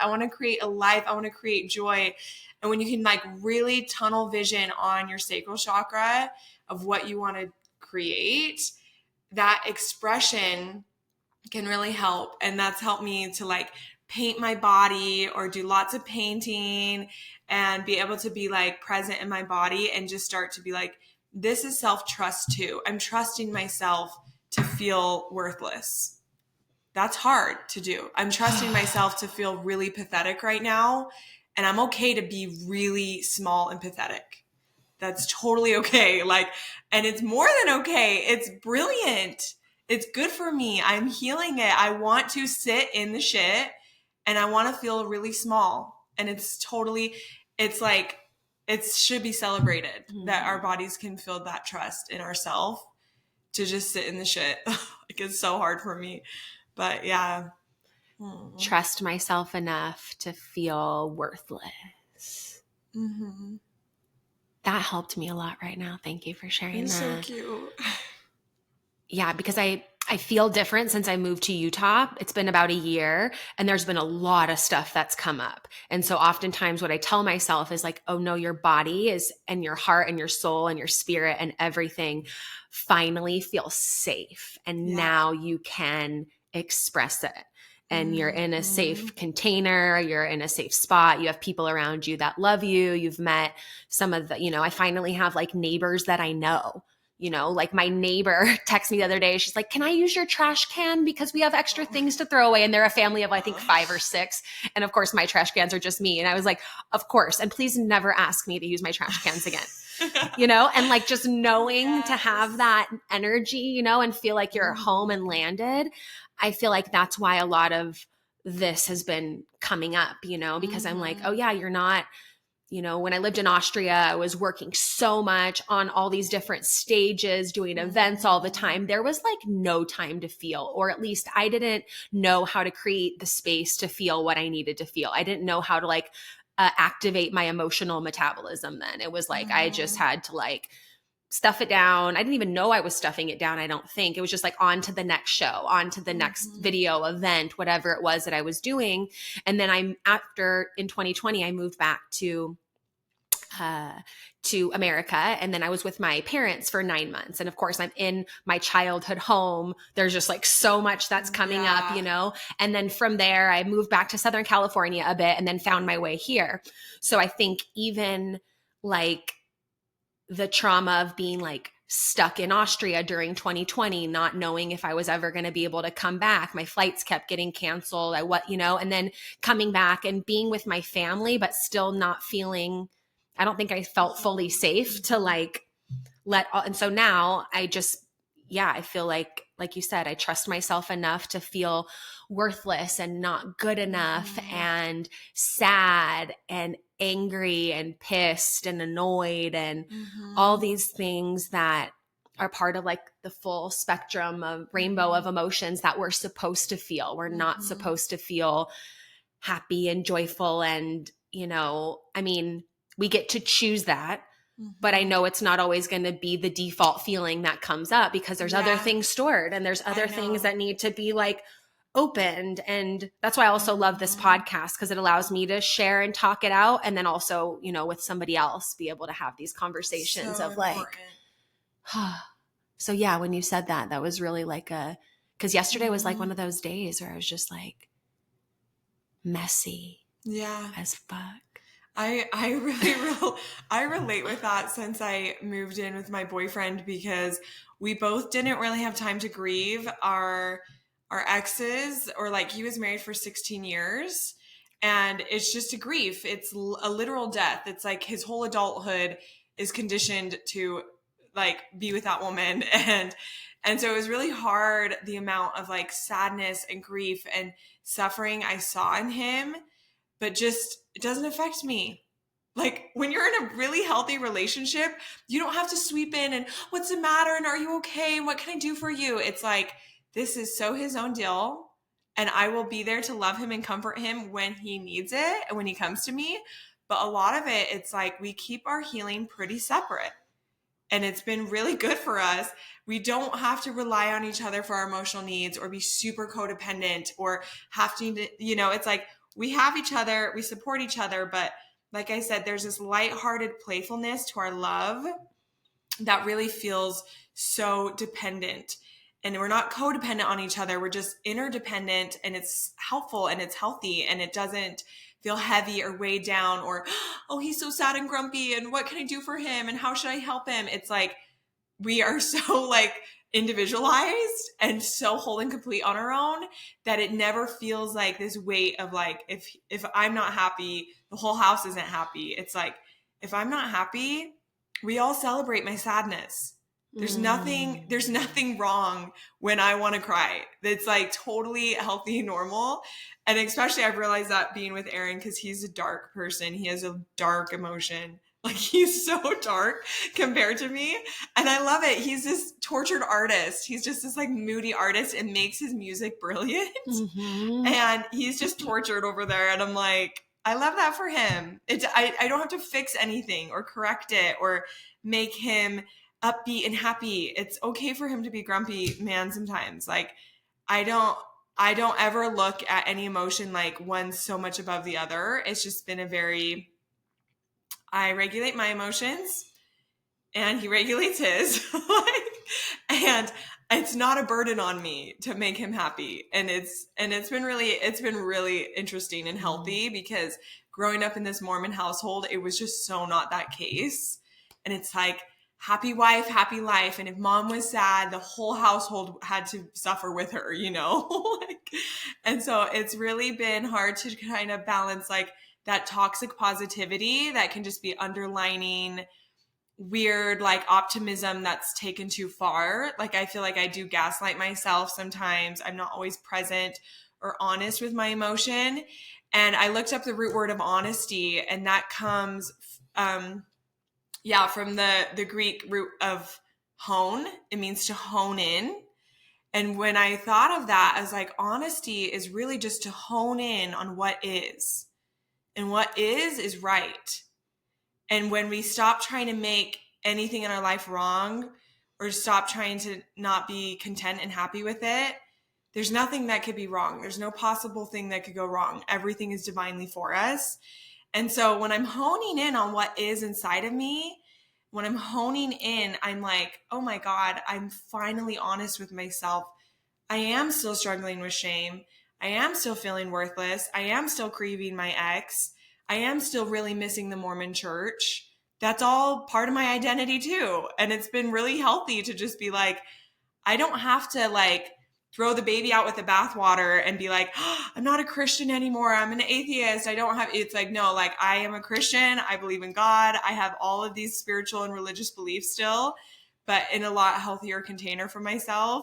I want to create a life. I want to create joy. And when you can like really tunnel vision on your sacral chakra of what you want to create, that expression can really help. And that's helped me to like paint my body or do lots of painting and be able to be like present in my body and just start to be like, this is self-trust too. I'm trusting myself to feel worthless. That's hard to do. I'm trusting myself to feel really pathetic right now. And I'm okay to be really small and pathetic. That's totally okay. Like, and it's more than okay. It's brilliant. It's good for me. I'm healing it. I want to sit in the shit and I want to feel really small. And it's like, it should be celebrated that our bodies can feel that trust in ourselves to just sit in the shit. Like, it's so hard for me. But yeah. Trust myself enough to feel worthless. Mm-hmm. That helped me a lot right now. Thank you for sharing that. You're so cute. Yeah, because I feel different since I moved to Utah. It's been about a year and there's been a lot of stuff that's come up. And so oftentimes what I tell myself is like, oh no, your body is, and your heart and your soul and your spirit and everything finally feels safe. And now you can express it. And you're in a safe container, you're in a safe spot, you have people around you that love you, you've met some of the, I finally have like neighbors that I know. Like my neighbor texted me the other day. She's like, can I use your trash can? Because we have extra things to throw away. And they're a family of, I think, 5 or 6. And of course, my trash cans are just me. And I was like, of course. And please never ask me to use my trash cans again. And like just knowing to have that energy, and feel like you're home and landed. I feel like that's why a lot of this has been coming up, because I'm like, oh yeah, you're not. When I lived in Austria, I was working so much on all these different stages, doing events all the time. There was like no time to feel, or at least I didn't know how to create the space to feel what I needed to feel. I didn't know how to like activate my emotional metabolism then. It was like I just had to like stuff it down. I didn't even know I was stuffing it down, I don't think. It was just like on to the next show, on to the next video, event, whatever it was that I was doing. And then in 2020, I moved back to America. And then I was with my parents for 9 months. And of course, I'm in my childhood home. There's just like so much that's coming up, And then from there, I moved back to Southern California a bit and then found my way here. So I think even like the trauma of being like stuck in Austria during 2020, not knowing if I was ever going to be able to come back. My flights kept getting canceled. And then coming back and being with my family, but still not feeling, I don't think I felt fully safe to like and so now I just, I feel like you said, I trust myself enough to feel worthless and not good enough and sad and angry and pissed and annoyed and all these things that are part of like the full spectrum of rainbow of emotions that we're supposed to feel. We're not supposed to feel happy and joyful. And, we get to choose that, but I know it's not always going to be the default feeling that comes up because there's other things stored and there's other things that need to be like opened. And that's why I also love this podcast, because it allows me to share and talk it out. And then also, with somebody else, be able to have these conversations of like, so yeah, when you said that, that was really like because yesterday was like one of those days where I was just like messy as fuck. I relate with that since I moved in with my boyfriend, because we both didn't really have time to grieve our exes, or like he was married for 16 years and it's just a grief. It's a literal death. It's like his whole adulthood is conditioned to like be with that woman. And so it was really hard, the amount of like sadness and grief and suffering I saw in him, but just, it doesn't affect me. Like when you're in a really healthy relationship, you don't have to sweep in and what's the matter? And are you okay? What can I do for you? It's like, this is so his own deal. And I will be there to love him and comfort him when he needs it and when he comes to me. But a lot of it, it's like we keep our healing pretty separate. And it's been really good for us. We don't have to rely on each other for our emotional needs or be super codependent or have to, it's like we have each other, we support each other, but like I said, there's this lighthearted playfulness to our love that really feels so dependent. And we're not codependent on each other. We're just interdependent, and it's helpful and it's healthy, and it doesn't feel heavy or weighed down or, oh, he's so sad and grumpy and what can I do for him and how should I help him? It's like we are so like individualized and so whole and complete on our own that it never feels like this weight of like, if I'm not happy, the whole house isn't happy. It's like, if I'm not happy, we all celebrate my sadness. There's nothing wrong when I want to cry. It's like totally healthy and normal. And especially I've realized that being with Aaron, because he's a dark person. He has a dark emotion. Like he's so dark compared to me. And I love it. He's this tortured artist. He's just this like moody artist and makes his music brilliant. Mm-hmm. And he's just tortured over there. And I'm like, I love that for him. I don't have to fix anything or correct it or make him upbeat and happy. It's okay for him to be grumpy, man, sometimes. Like I don't ever look at any emotion like one so much above the other. It's just been I regulate my emotions and he regulates his. And it's not a burden on me to make him happy. And it's been really interesting and healthy because growing up in this Mormon household, it was just so not that case. And it's like happy wife, happy life. And if mom was sad, the whole household had to suffer with her, you know? And so it's really been hard to kind of balance like that toxic positivity that can just be underlining weird like optimism that's taken too far. Like I feel like I do gaslight myself sometimes. I'm not always present or honest with my emotion. And I looked up the root word of honesty, and that comes from the Greek root of hone. It means to hone in. And when I thought of that, I was like, honesty is really just to hone in on what is. And what is right. And when we stop trying to make anything in our life wrong or stop trying to not be content and happy with it, there's nothing that could be wrong. There's no possible thing that could go wrong. Everything is divinely for us. And so when I'm honing in on what is inside of me, when I'm honing in, I'm like, oh my God, I'm finally honest with myself. I am still struggling with shame. I am still feeling worthless. I am still grieving my ex. I am still really missing the Mormon church. That's all part of my identity too. And it's been really healthy to just be like, I don't have to like throw the baby out with the bathwater and be like, oh, I'm not a Christian anymore. I'm an atheist. It's like, no, like I am a Christian. I believe in God. I have all of these spiritual and religious beliefs still, but in a lot healthier container for myself.